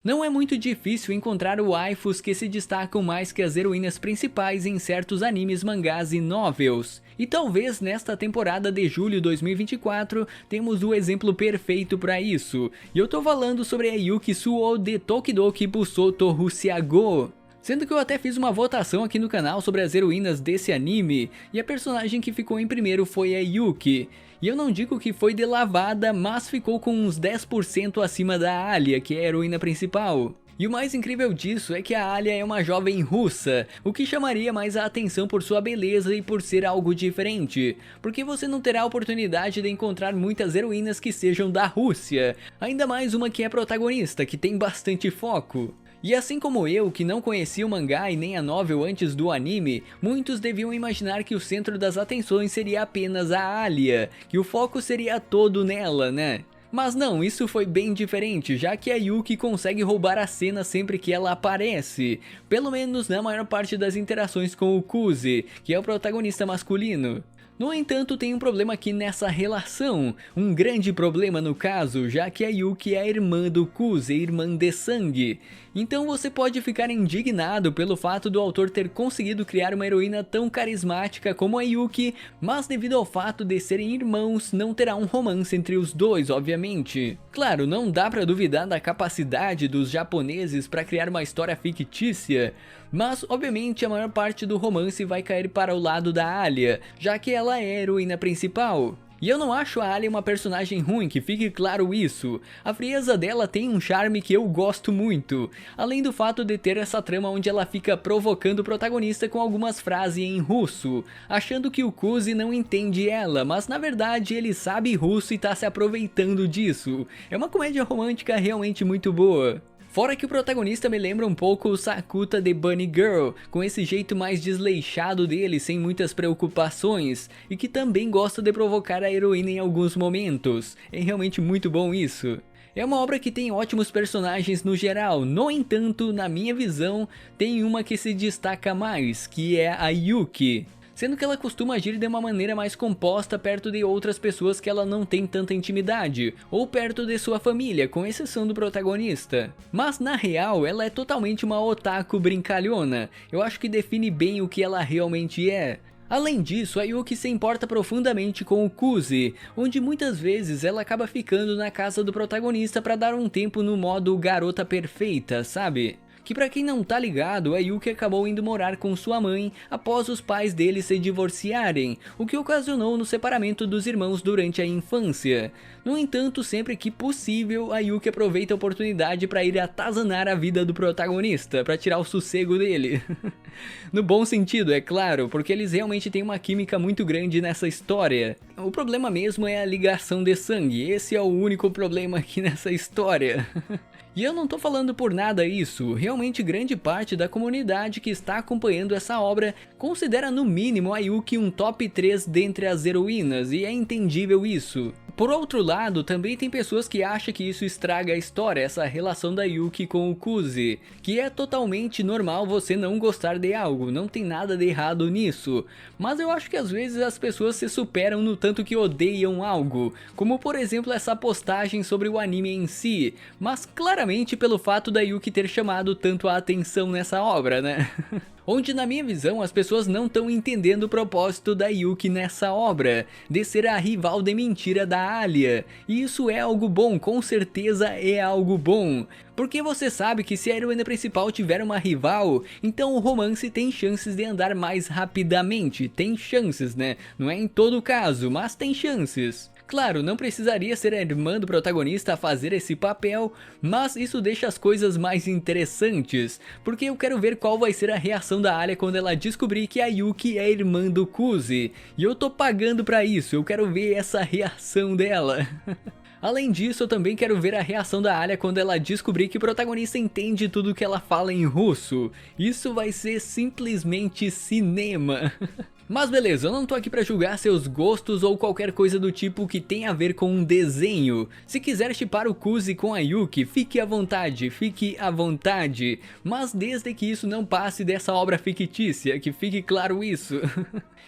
Não é muito difícil encontrar waifus que se destacam mais que as heroínas principais em certos animes, mangás e novels. E talvez nesta temporada de julho 2024 temos o exemplo perfeito para isso. E eu tô falando sobre a Yuki Suou de Tokidoki Busoto Rusiago. Sendo que eu até fiz uma votação aqui no canal sobre as heroínas desse anime, e a personagem que ficou em primeiro foi a Yuki. E eu não digo que foi delavada, mas ficou com uns 10% acima da Alia, que é a heroína principal. E o mais incrível disso é que a Alia é uma jovem russa, o que chamaria mais a atenção por sua beleza e por ser algo diferente, porque você não terá a oportunidade de encontrar muitas heroínas que sejam da Rússia, ainda mais uma que é protagonista, que tem bastante foco. E assim como eu, que não conhecia o mangá e nem a novel antes do anime, muitos deviam imaginar que o centro das atenções seria apenas a Alia, que o foco seria todo nela, né? Mas não, isso foi bem diferente, já que a Yuki consegue roubar a cena sempre que ela aparece, pelo menos na maior parte das interações com o Kuze, que é o protagonista masculino. No entanto, tem um problema aqui nessa relação, um grande problema no caso, já que a Yuki é a irmã do Kuze, irmã de sangue. Então você pode ficar indignado pelo fato do autor ter conseguido criar uma heroína tão carismática como a Yuki, mas devido ao fato de serem irmãos, não terá um romance entre os dois, obviamente. Claro, não dá pra duvidar da capacidade dos japoneses para criar uma história fictícia, mas obviamente a maior parte do romance vai cair para o lado da Alia, já que ela é a heroína principal. E eu não acho a Alia uma personagem ruim, que fique claro isso. A frieza dela tem um charme que eu gosto muito, além do fato de ter essa trama onde ela fica provocando o protagonista com algumas frases em russo, achando que o Kuze não entende ela, mas na verdade ele sabe russo e tá se aproveitando disso. É uma comédia romântica realmente muito boa. Fora que o protagonista me lembra um pouco o Sakuta de Bunny Girl, com esse jeito mais desleixado dele, sem muitas preocupações, e que também gosta de provocar a heroína em alguns momentos. É realmente muito bom isso. É uma obra que tem ótimos personagens no geral, no entanto, na minha visão, tem uma que se destaca mais, que é a Yuki. Sendo que ela costuma agir de uma maneira mais composta perto de outras pessoas que ela não tem tanta intimidade, ou perto de sua família, com exceção do protagonista. Mas na real, ela é totalmente uma otaku brincalhona, eu acho que define bem o que ela realmente é. Além disso, a Yuki se importa profundamente com o Kuze, onde muitas vezes ela acaba ficando na casa do protagonista para dar um tempo no modo garota perfeita, sabe? Que pra quem não tá ligado, a Yuki acabou indo morar com sua mãe após os pais dele se divorciarem, o que ocasionou no separamento dos irmãos durante a infância. No entanto, sempre que possível, a Yuki aproveita a oportunidade para ir atazanar a vida do protagonista, para tirar o sossego dele. No bom sentido, é claro, porque eles realmente têm uma química muito grande nessa história. O problema mesmo é a ligação de sangue, esse é o único problema aqui nessa história. E eu não tô falando por nada isso, realmente grande parte da comunidade que está acompanhando essa obra considera no mínimo a Yuki um top 3 dentre as heroínas, e é entendível isso. Por outro lado, também tem pessoas que acham que isso estraga a história, essa relação da Yuki com o Kuze, que é totalmente normal você não gostar de algo, não tem nada de errado nisso, mas eu acho que às vezes as pessoas se superam no tanto que odeiam algo, como por exemplo essa postagem sobre o anime em si, mas claramente pelo fato da Yuki ter chamado tanto a atenção nessa obra, né? Onde na minha visão as pessoas não estão entendendo o propósito da Yuki nessa obra, de ser a rival de mentira da Alia, e isso é algo bom, com certeza é algo bom. Porque você sabe que se a heroína principal tiver uma rival, então o romance tem chances de andar mais rapidamente, tem chances, né? Não é em todo caso, mas tem chances. Claro, não precisaria ser a irmã do protagonista a fazer esse papel, mas isso deixa as coisas mais interessantes, porque eu quero ver qual vai ser a reação da Alia quando ela descobrir que a Yuki é irmã do Kuze, e eu tô pagando pra isso, eu quero ver essa reação dela. Além disso, eu também quero ver a reação da Alia quando ela descobrir que o protagonista entende tudo que ela fala em russo. Isso vai ser simplesmente cinema. Mas beleza, eu não tô aqui pra julgar seus gostos ou qualquer coisa do tipo que tenha a ver com um desenho. Se quiser shippar o Kuze com a Yuki, fique à vontade, mas desde que isso não passe dessa obra fictícia, que fique claro isso.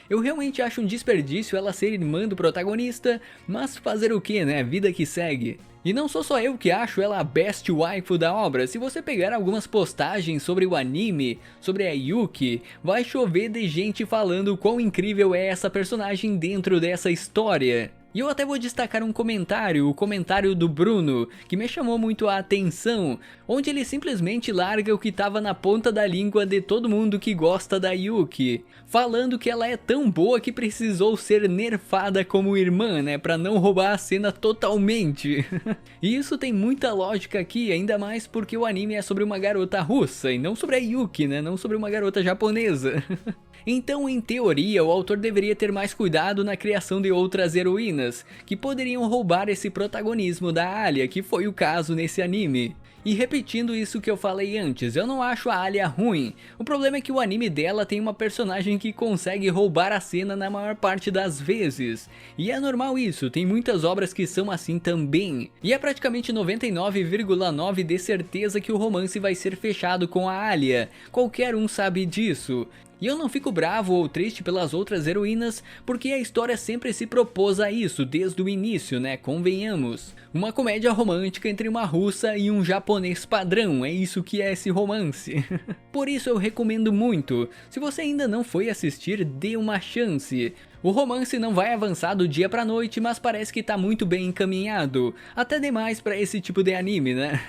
Eu realmente acho um desperdício ela ser irmã do protagonista, mas fazer o que, né? Vida que segue. E não sou só eu que acho ela a best waifu da obra. Se você pegar algumas postagens sobre o anime, sobre a Yuki, vai chover de gente falando quão incrível é essa personagem dentro dessa história. E eu até vou destacar um comentário, o comentário do Bruno, que me chamou muito a atenção, onde ele simplesmente larga o que tava na ponta da língua de todo mundo que gosta da Yuki, falando que ela é tão boa que precisou ser nerfada como irmã, né, pra não roubar a cena totalmente. E isso tem muita lógica aqui, ainda mais porque o anime é sobre uma garota russa, e não sobre a Yuki, né, não sobre uma garota japonesa. Então, em teoria, o autor deveria ter mais cuidado na criação de outras heroínas, que poderiam roubar esse protagonismo da Alia, que foi o caso nesse anime. E repetindo isso que eu falei antes, eu não acho a Alia ruim, o problema é que o anime dela tem uma personagem que consegue roubar a cena na maior parte das vezes. E é normal isso, tem muitas obras que são assim também. E é praticamente 99,9% de certeza que o romance vai ser fechado com a Alia, qualquer um sabe disso. E eu não fico bravo ou triste pelas outras heroínas, porque a história sempre se propôs a isso desde o início, né, convenhamos. Uma comédia romântica entre uma russa e um japonês padrão, é isso que é esse romance. Por isso eu recomendo muito, se você ainda não foi assistir, dê uma chance. O romance não vai avançar do dia pra noite, mas parece que tá muito bem encaminhado, até demais pra esse tipo de anime, né?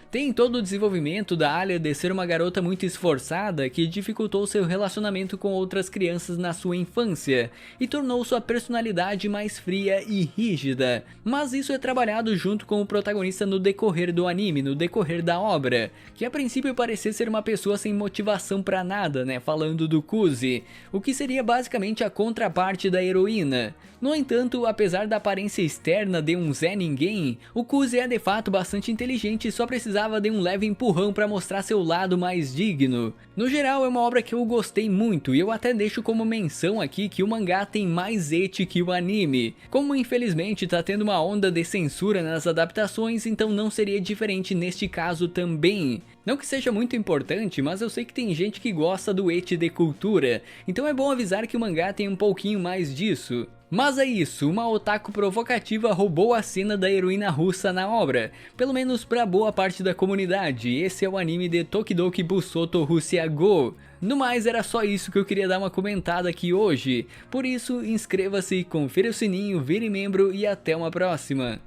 Tem todo o desenvolvimento da Alia de ser uma garota muito esforçada que dificultou seu relacionamento com outras crianças na sua infância e tornou sua personalidade mais fria e rígida, mas isso é trabalhado junto com o protagonista no decorrer do anime, no decorrer da obra, que a princípio parecia ser uma pessoa sem motivação pra nada, né, falando do Kuzi, o que seria basicamente a contraparte da heroína. No entanto, apesar da aparência externa de um Zé Ninguém, o Kuzi é de fato bastante inteligente e só precisava de um leve empurrão para mostrar seu lado mais digno. No geral, é uma obra que eu gostei muito e eu até deixo como menção aqui que o mangá tem mais ecchi que o anime. Como infelizmente tá tendo uma onda de censura nas adaptações, então não seria diferente neste caso também. Não que seja muito importante, mas eu sei que tem gente que gosta do ecchi de cultura, então é bom avisar que o mangá tem um pouquinho mais disso. Mas é isso, uma otaku provocativa roubou a cena da heroína russa na obra, pelo menos pra boa parte da comunidade. Esse é o anime de Tokidoki Busoto Russia Go. No mais, era só isso que eu queria dar uma comentada aqui hoje, por isso inscreva-se, confira o sininho, vire membro e até uma próxima.